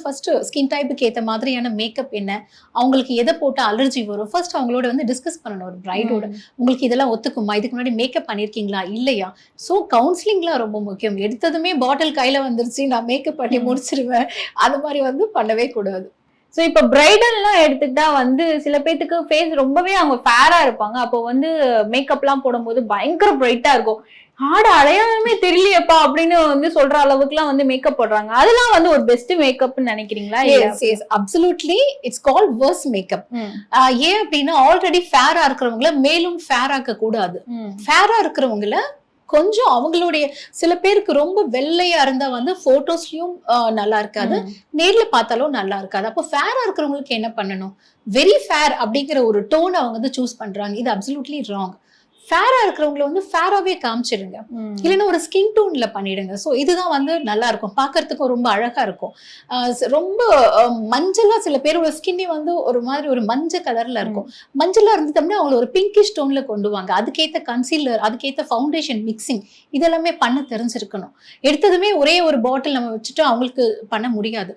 First skin டைப்புக்கு ஏற்ற மாதிரியான makeup என்ன, அவங்களுக்கு எதை போட்டு அலர்ஜி வரும், ஃபர்ஸ்ட் அவங்களோட வந்து டிஸ்கஸ் பண்ணணும் ஒரு பிரைடோட. உங்களுக்கு இதெல்லாம் ஒத்துக்குமா, இதுக்கு முன்னாடி மேக்கப் பண்ணிருக்கீங்களா இல்லையா. ஸோ கவுன்சிலிங்லாம் ரொம்ப முக்கியம். எடுத்ததுமே பாட்டில் கையில வந்துருச்சு நான் மேக்கப் பண்ணி முடிச்சிருவேன், அந்த மாதிரி வந்து பண்ணவே கூடாது. ஸோ இப்போ பிரைடல்லாம் எடுத்துக்கிட்டா வந்து சில பேத்துக்கு ஃபேஸ் ரொம்பவே அவங்க ஃபேரா இருப்பாங்க. அப்போ வந்து மேக்கப்லாம் போடும்போது பயங்கர பிரைட்டா இருக்கும். அடையாளமே தெரியலையப்பா அப்படின்னு வந்து சொல்ற அளவுக்குலாம் வந்து மேக்கப் போடுறாங்க. அதெல்லாம் வந்து ஒரு பெஸ்ட் மேக்கப்னு நினைக்கிறீங்களா? Yes absolutely it's called worst makeup. ஏன் அப்படின்னா ஆல்ரெடி ஃபேரா இருக்கிறவங்கள மேலும் ஃபேர் ஆக்க கூடாது. ஃபேரா இருக்கிறவங்கள கொஞ்சம் அவங்களுடைய சில பேருக்கு ரொம்ப வெள்ளையா இருந்தா வந்து போட்டோஸ்லயும் நல்லா இருக்காது, நேர்ல பார்த்தாலும் நல்லா இருக்காது. அப்போ ஃபேரா இருக்கிறவங்களுக்கு என்ன பண்ணணும், வெரி ஃபேர் அப்படிங்கிற ஒரு டோன் அவங்க வந்து சூஸ் பண்றாங்க. இது அப்சல்யூட்லி ராங். ஃபேரா இருக்கிறவங்களை வந்து ஃபேராவே காமிச்சிடுங்க, இல்லைன்னா ஒரு ஸ்கின் டோன்ல பண்ணிடுங்க. ஸோ இதுதான் வந்து நல்லா இருக்கும், பார்க்கறதுக்கும் ரொம்ப அழகா இருக்கும். ரொம்ப மஞ்சளா சில பேரோட ஸ்கின்னே வந்து ஒரு மாதிரி ஒரு மஞ்சள் கலர்ல இருக்கும். மஞ்சளா இருந்துட்டோம்னா அவங்களை ஒரு பிங்கிஷ் டோன்ல கொண்டு வாங்க. அதுக்கேற்ற கன்சீலர், அதுக்கேற்ற ஃபவுண்டேஷன் மிக்சிங் இதெல்லாமே பண்ண தெரிஞ்சிருக்கணும். எடுத்ததுமே ஒரே ஒரு பாட்டில் நம்ம வச்சுட்டு அவங்களுக்கு பண்ண முடியாது.